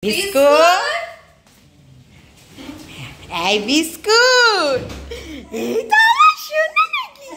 Biscuit এই biscuit এটা আমার সোনা নাকি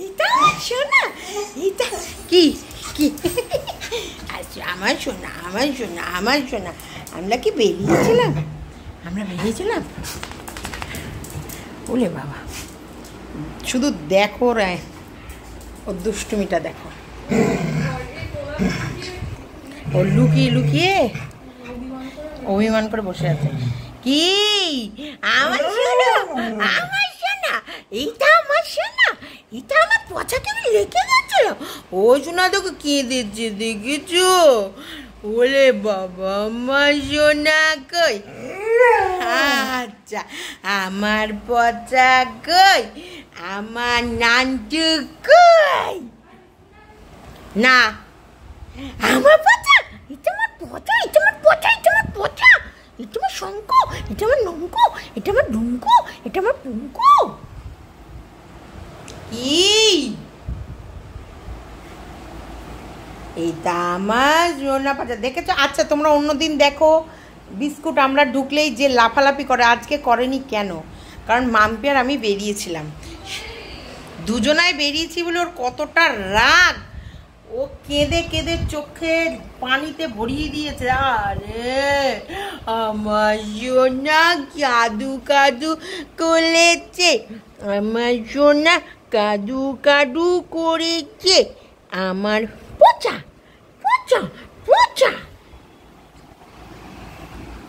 এটা আমার সোনা এটা কি কি আচ্ছা আমার সোনা আমার সোনা আমার সোনা আমরা কি বেরিয়েছিলাম ওলে বাবা শুধু দেখো রে ওর দুষ্টুমিটা দেখো ও লুকিয়ে লুকিয়ে অভিমান করে বসে আছে কি আমার সোনা এইটা আমার সোনা এটা আমার পচাকে লেগে গেছিল ও সোনা তোকে কে দিচ্ছে দেখেছো ওরে বাবা আমার সোনা কই আচ্ছা আমার পচা কই আমার নানটু কই না আমার পচা এটা আমার পচা এটা আমার পচা এটা আমার পচা এটা আমার শঙ্খ এটা আমার নঙ্ক এটা আমার ডুঙ্ক এটা আমার পুঙ্ক এইটা আমার সোনা পচা দেখেছো আচ্ছা তোমরা অন্যদিন দেখো বিস্কুট আমরা ঢুকলেই যে লাফালাফি করে আজকে করেনি কেন কারণ মাম্পি আর আমি বেরিয়েছিলাম দুজনায় বেরিয়েছি বলে ওর কতটা রাগ ও কেঁদে কেঁদে চোখে পানিতে ভরিয়ে দিয়েছে আরে আমার সোনা কাদু কাদু করেছে আমার সোনা কাদু কাদু করেছে আমার পচা পচা পচা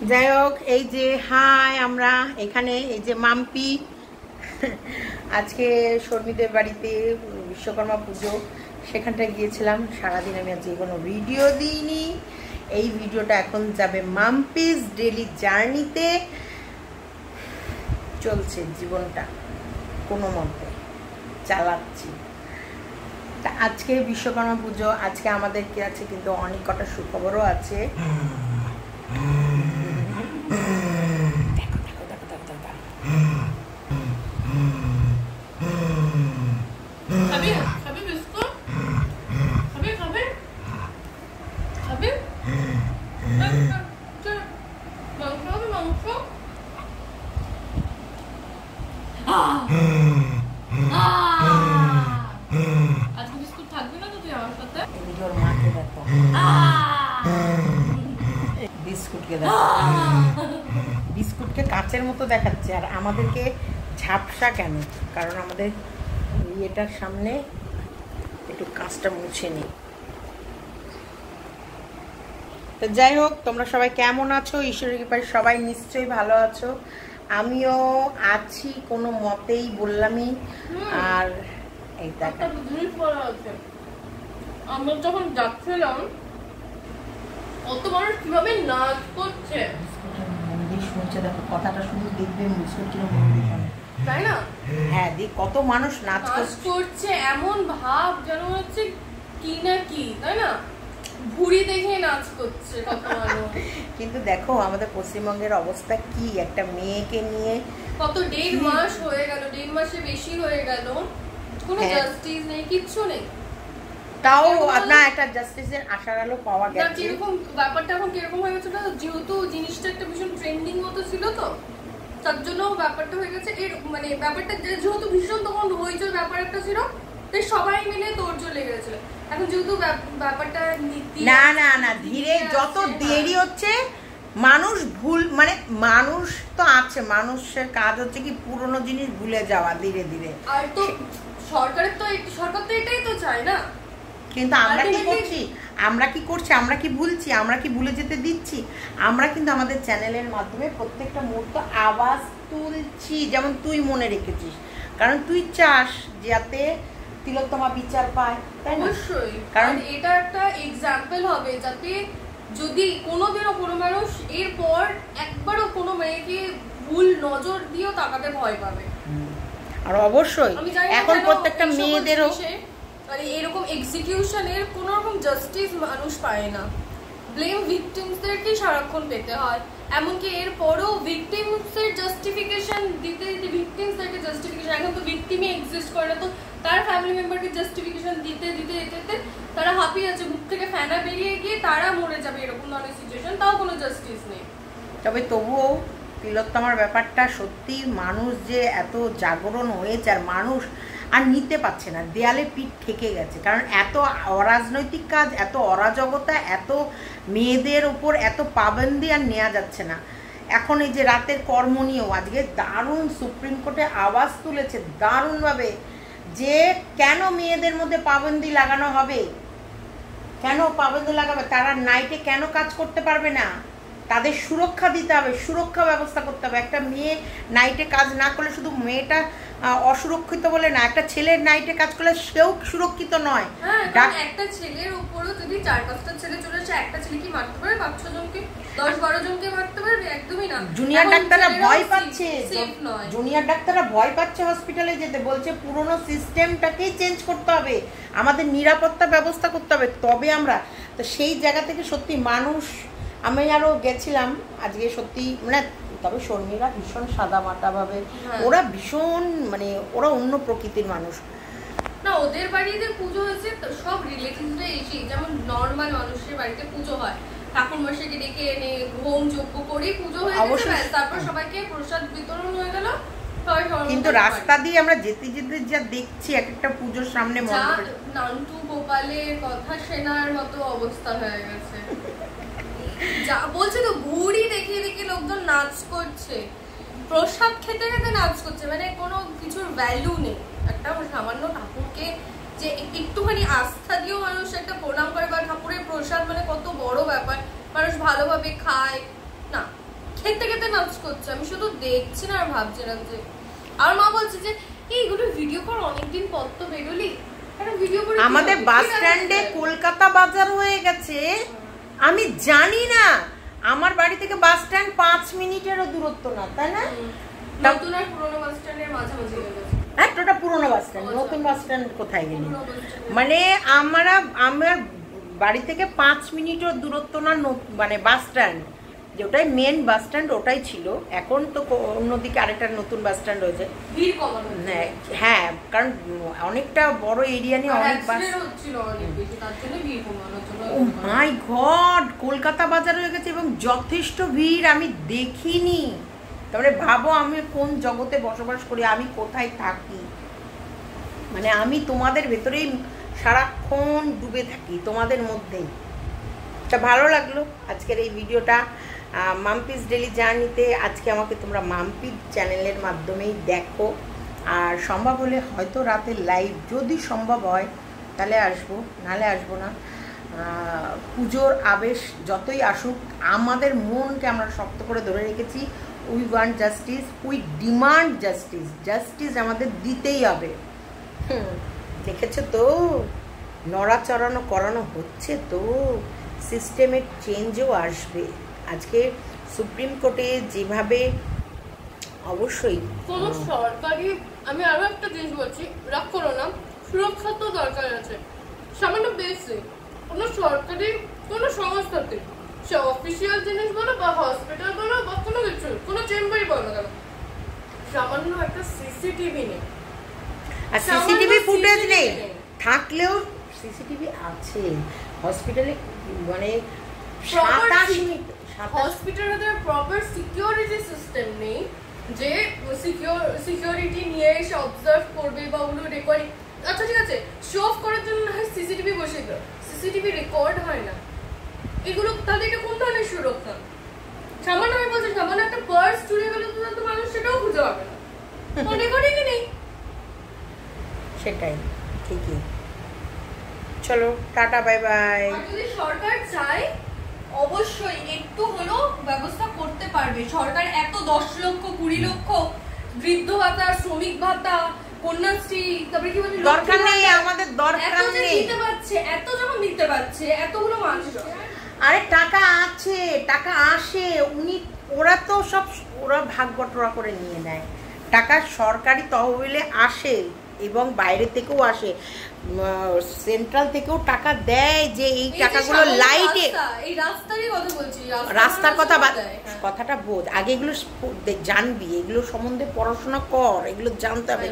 যাই হোক এই যে হাই আমরা এখানে এই যে মাম্পি আজকে শর্মিদের বাড়িতে বিশ্বকর্মা পুজো সেখানটায় গিয়েছিলাম সারাদিন আমি আজকে কোনো ভিডিও দিইনি এই ভিডিওটা এখন যাবে মাম্পিস ডেলি জার্নিতে চলছে জীবনটা কোনো মতে চালাচ্ছি তা আজকে বিশ্বকর্মা পুজো আজকে আমাদের কি আছে কিন্তু অনেক কটা সুখবরও আছে বিস্কুটকে কাঁচের মতো দেখাচ্ছে আর আমাদেরকে ঝাপসা কেন কারণ আমাদের ইয়েটার সামনে একটু কাঁচটা মুছে নিই তো যাই হোক তোমরা সবাই কেমন আছো ঈশ্বরের কৃপায় সবাই নিশ্চয়ই ভালো আছো আমিও আছি কোনো মতেই বললামই আর এই দেখা আমরা যখন যাচ্ছিলাম কত মানুষ কিভাবে নাচ করছে শুনছে দেখো কথাটা শুধু দেখবে তাই না হ্যাঁ দেখ কত মানুষ নাচ করছে এমন ভাব যেন হচ্ছে কি না কি তাই না ভুড়ি দেখে নাচ করছে কত মানুষ কিন্তু দেখো আমাদের পশ্চিমবঙ্গের অবস্থা কি একটা মেয়েকে নিয়ে কত 1.5 মাস হয়ে গেল 1.5 মাসে বেশি হয়ে গেল কোনো জাস্টিস নেই কিচ্ছু নেই তাও না একটা জাস্টিসের আশার আলো পাওয়া গেছে না যেরকম ব্যাপারটা এখন কিরকম হয়ে গেছে না যেহেতু জিনিসটা একটা ভীষণ ট্রেন্ডিং মতো ছিল তো তার জন্য ব্যাপারটা হয়ে গেছে এর মানে ব্যাপারটা যেহেতু ভীষণ তখন হইচই ব্যাপার একটা ছিল তাই সবাই মিলে তোড়জোড় লেগে গেছিল এখন যেহেতু ব্যাপারটা না না না ধীরে যত দেরি হচ্ছে মানুষ ভুল মানে মানুষ তো আছে মানুষের কাজ হচ্ছে কি পুরনো জিনিস ভুলে যাওয়া ধীরে ধীরে আর তো সরকার তো এটাই তো চায় না কিন্তু আমরা কি করছি আমরা কি ভুলছি আমরা কি ভুলে যেতে দিচ্ছি আমরা কিন্তু আমাদের চ্যানেলের মাধ্যমে প্রত্যেকটা মুহূর্ত আওয়াজ তুলছি যেমন তুই মনে রেখেছিস কারণ তুই চাস যাতে তিলোত্তমা বিচার পায় তাই না অবশ্যই কারণ এটা একটা এক্সাম্পল হবে যাতে যদি কোনোদিনও কোনো মানুষ এরপর একবারও কোনো মেয়েকে ভুল নজর দিয়েও তাকাতে ভয় পাবে আর অবশ্যই এখন প্রত্যেকটা মেয়েদেরও মানে এরকম এক্সিকিউশনের কোনো রকম জাস্টিস মানুষ পায় না ব্লেম ভিকটিমসদেরকেই সারাক্ষণ পেতে হয়। এমনকি এর পরেও ভিকটিমসের জাস্টিফিকেশন দিতে দিতে ভিকটিমসদেরকে জাস্টিফিকেশন, এখন তো ভিকটিমই এক্সিস্ট করে না, তো তার ফ্যামিলি মেম্বারকে জাস্টিফিকেশন দিতে দিতে দিতে তারা হাঁপিয়ে আছে, বুক থেকে ফেনা বেরিয়ে গিয়ে তারা মরে যাবে, এরকম ধরনের সিচুয়েশন, তাও কোনো জাস্টিস নেই। তবে তবুও তিলোত্তমার ব্যাপারটা সত্যি, মানুষ যে এত জাগরণ হয়েছে আর মানুষ আর নিতে পারছে না, দেয়ালে পিঠ ঠেকে গেছে। কারণ এত অরাজনৈতিক কাজ, এত অরাজকতা, এত মেয়েদের ওপর এত পাবন্দি আর নেওয়া যাচ্ছে না। এখন এই যে রাতের কর্ম নিয়েও আজকে দারুণ সুপ্রিম কোর্টে আওয়াজ তুলেছে দারুণভাবে, যে কেন মেয়েদের মধ্যে পাবন্দি লাগানো হবে, কেন পাবন্দি লাগাবে, তারা নাইটে কেন কাজ করতে পারবে না, তাদের সুরক্ষা দিতে হবে, সুরক্ষা ব্যবস্থা করতে হবে। একটা মেয়ে নাইটে কাজ না করলে শুধু মেয়েটা অসুরক্ষিত বলে না, একটা ছেলের নাইটে কাজ করলে সেও সুরক্ষিত নয়। একটা ছেলের উপরও যদি 4-5টা ছেলে চলে আসে, একটা ছেলে কি মারতে পারে 5-6 জনকে, 10-12 জনকে মারতে পারবে? একদমই না। জুনিয়র ডাক্তাররা ভয় পাচ্ছে, জুনিয়র ডাক্তাররা ভয় পাচ্ছে হসপিটালে যেতে, বলছে পুরনো সিস্টেমটাকেই চেঞ্জ করতে হবে, আমাদের নিরাপত্তা ব্যবস্থা করতে হবে, তবে আমরা। তো সেই জায়গা থেকে সত্যি মানুষ, আমি আরও গেছিলাম আজকে সত্যি, মানে তবে শর্মিরা ভীষণ সাদামাটাভাবে, ওরা ভীষণ মানে ওরা অন্য প্রকৃতির মানুষ না। ওদের বাড়িতে পুজো হয়েছে, সব রিলেটিভসরা এসে, যেমন নর্মাল মানুষের বাড়িতে পুজো হয়, ঠাকুর মশাইকে ডেকে এনে হোম যজ্ঞ করে পুজো হয়ে গেছে, তারপর সবাইকে প্রসাদ বিতরণ হয়ে গেল। কিন্তু রাস্তা দিয়ে আমরা যেতে যেতে যা দেখছি এক একটা পুজোর সামনে নান্টু গোপালের কথা শোনার মতো অবস্থা হয়ে গেছে। যা বলছে তো, ঘুড়ি দেখিয়ে দেখিয়ে লোকজন নাচ করছে, প্রসাদ খেতে খেতে নাচ করছে, মানে কোনো কিছুর ভ্যালু নেই। একটা সামান্য ঠাকুরকে যে একটুখানি আস্থা দিয়েও মানুষ একটা প্রণাম করে, বা ঠাকুরের প্রসাদ মানে কত বড় ব্যাপার, মানুষ ভালোভাবে খায় না, খেতে খেতে নাচ করছে। আমি শুধু দেখছি না আর ভাবছিলাম যে, আর মা বলছে যে এইগুলো ভিডিও কর, অনেকদিন পর তো বেরোলি, আমাদের বাস স্ট্যান্ডে কলকাতা বাজার হয়ে গেছে। আমি জানি না, আমার বাড়ি থেকে বাস স্ট্যান্ড 5 মিনিটেরও দূরত্ব না, তাই না? নতুন আর পুরনো বাস স্ট্যান্ডের মাঝামাঝি হয়ে গেছে। হ্যাঁ, ওটা পুরনো বাস স্ট্যান্ড, নতুন বাস স্ট্যান্ড কোথায় গেলি? মানে আমার বাড়ি থেকে 5 মিনিটও দূরত্ব না, মানে বাস স্ট্যান্ড, যেটাই মেন বাস স্ট্যান্ড ওটাই ছিল। এখন তো অন্যদিকে আরেকটা নতুন বাস স্ট্যান্ড হয়েছে। হ্যাঁ, কারণ অনেকটা বড় এরিয়া নিয়ে অনেক বাস হচ্ছিল, অনেক বেশি, তার জন্য ভিড় কমানোর জন্য। ও মাই গড, কলকাতা বাজার হয়ে গেছে এবং যথেষ্ট ভিড় আমি দেখিনি। তারপরে ভাবো আমি কোন জগতে বসবাস করি, আমি কোথায় থাকি, মানে আমি তোমাদের ভেতরেই সারাক্ষণ ডুবে থাকি, তোমাদের মধ্যেই। তা ভালো লাগলো আজকের এই ভিডিওটা, মাম্পিস ডেলি জার্নিতে। আজকে আমাকে তোমরা মাম্পিস চ্যানেলের মাধ্যমেই দেখো, আর সম্ভব হলে হয়তো রাতের লাইভ যদি সম্ভব হয় তাহলে আসবো, নাহলে আসবো না। পুজোর আবেশ যতই আসুক, আমাদের মনকে আমরা শক্ত করে ধরে রেখেছি। We want justice, we demand justice, justice আমাদের দিতেই হবে। দেখেছো তো, নড়াচড়ানো করানো হচ্ছে তো, সিস্টেমের চেঞ্জও আসবে। আজকে সুপ্রিম কোর্টে যেভাবে, অবশ্যই কোনো সরকারি, আমি আরো একটা জিনিস বলছি, রাগ করো না, সুরক্ষা তো দরকার আছে, সামান্য বেসিক। কোনো সরকারি কোনো সংস্থাতে, সে অফিসিয়াল জিনিস বলো বা হসপিটাল বলো বা কোনো কিছু, কোনো চেম্বারই বলো কেন, সামান্য একটা সিসিটিভি নেই, আর সিসিটিভি ফুটেজ নেই, থাকলেও সিসিটিভি আছে হসপিটালে, মানে হসপিটালে প্রপার সিকিউরিটি সিস্টেম নেই, যে সিকিউরিটি নিয়ে এসে অবজার্ভ করবে বা ওগুলো রেকর্ডিং। আচ্ছা ঠিক আছে, শো অফ করার জন্য সিসিটিভি বসে দিল, সিসিটিভি রেকর্ড হয় না, এগুলো তাহলে এটা কোন ধরনের সুরক্ষা? সামান্য আমি বলছি, সামান্য একটা পার্স চুরি হলে তো মানুষ সেটাও খুঁজে পাবে না, রেকর্ডিংই নেই। সেটাই, ঠিকই। চলো টাটা, বাই বাই। যদি সরকার চায় অবশ্যই একটু হলেও ব্যবস্থা করতে পারবে। সরকার এত 10 লক্ষ 20 লক্ষ বৃদ্ধ ভাতা, শ্রমিক ভাতা, কন্যাশ্রী, তারপরে কি বলে, দরকার নেই, আমাদের দরকার নেই, দিতে পারছে, এত যখন দিতে পারছে, এতগুলো মানুষ, আরে টাকা আছে, টাকা আসে, ওরা তো সব ওরা ভাগ বটরা করে নিয়ে নেয়, টাকা সরকারি তহবিলে আসে, এবং বাইরে থেকেও আসে, সেন্ট্রাল থেকেও টাকা দেয় যে এই টাকাগুলো লাইটে, এই রাস্তারই কথা বলছি, রাস্তার কথা কথাটা বোঝ আগে, এগুলো জানবি, এগুলো সম্বন্ধে পড়াশোনা কর, এগুলো জানতে হবে।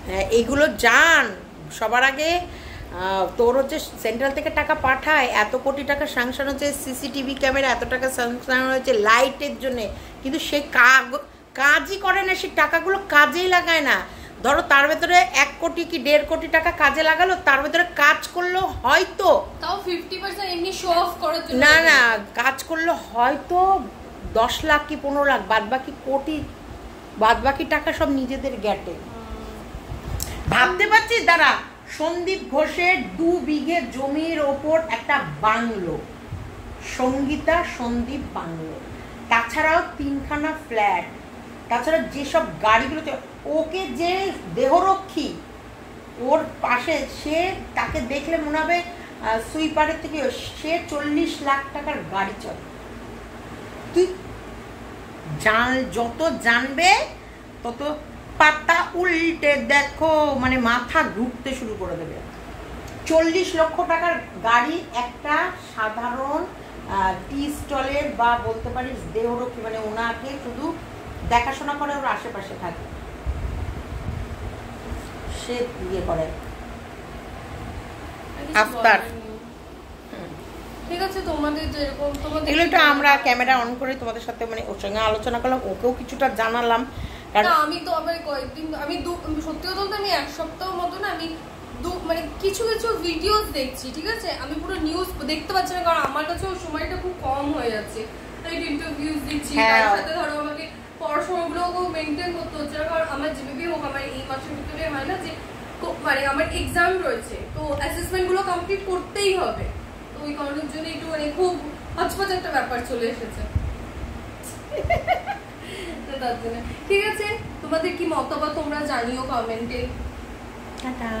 হ্যাঁ এগুলো জান সবার আগে। তোর হচ্ছে সেন্ট্রাল থেকে টাকা পাঠায়, এত কোটি টাকা স্যাংশন হচ্ছে সিসিটিভি ক্যামেরা, এত টাকা স্যাংশন হয়েছে লাইটের জন্যে, কিন্তু সে কাজই করে না, সে টাকাগুলো কাজেই লাগায় না। ধরো তার ভেতরে 1 কোটি কি 1.5 কোটি টাকা কাজে লাগালো, তার ভেতরে কাজ করলো হয়তো তাও 50% এমনি শো অফ করার জন্য, না না কাজ করলো হয়তো 10 লাখ কি 15 লাখ, বাদবাকি কোটি, বাদবাকি টাকা সব নিজেদের গ্যাটে। ভাবতে পারছিস? দাঁড়া, সন্দীপ ঘোষের 2 বিঘে জমির ওপর একটা বাংলো, সঙ্গীতা সন্দীপ বাংলো, তাছাড়াও 3খানা ফ্ল্যাট, তাছাড়া যেসব গাড়িগুলো, ওকে যে দেহরক্ষী ওর পাশে, সে তাকে দেখলে মনে হবে সুইপারের থেকে, সে 40 লাখ টাকার গাড়ি চলে। তুই যত জানবে তত পাতা উল্টে দেখো, মানে মাথা ঘুরতে শুরু করে দেবে। 40 লক্ষ টাকার গাড়ি একটা সাধারণ টি স্টলের, বা বলতে পারিস দেহরক্ষী, মানে ওনাকে শুধু দেখাশোনা করে, ওর আশেপাশে থাকে, সে ইয়ে করে আফতার। ঠিক আছে, তোমাদের যেরকম তোমাদের এগুলো একটু আমরা ক্যামেরা অন করে তোমাদের সাথে মানে ওর সঙ্গে আলোচনা করলাম, ওকেও কিছুটা জানালাম। কারণ আমি তো আবার কয়েকদিন, আমি সত্যি কথা বলতে আমি 1 সপ্তাহ মতো না, আমি মানে কিছু কিছু ভিডিওস দেখছি, ঠিক আছে, আমি পুরো নিউজ দেখতে পাচ্ছি না, কারণ আমার কাছে ওই সময়টা খুব কম হয়ে যাচ্ছে। তাই ইন্টারভিউজ দিচ্ছি, তার সাথে ধরো আমাকে পড়াশোনাগুলোও মেনটেন করতে হচ্ছে না, কারণ আমার যেভাবে হোক আমার এই মাসের ভিতরে হয় না যে মানে আমার এক্সাম রয়েছে, তো অ্যাসেসমেন্টগুলো কমপ্লিট করতেই হবে, তো ওই কারণের জন্য একটু মানে খুব হচপচ একটা ব্যাপার চলে এসেছে। ঠিক আছে, তোমাদের কি মতামত তোমরা জানিও কমেন্টে। টাটা।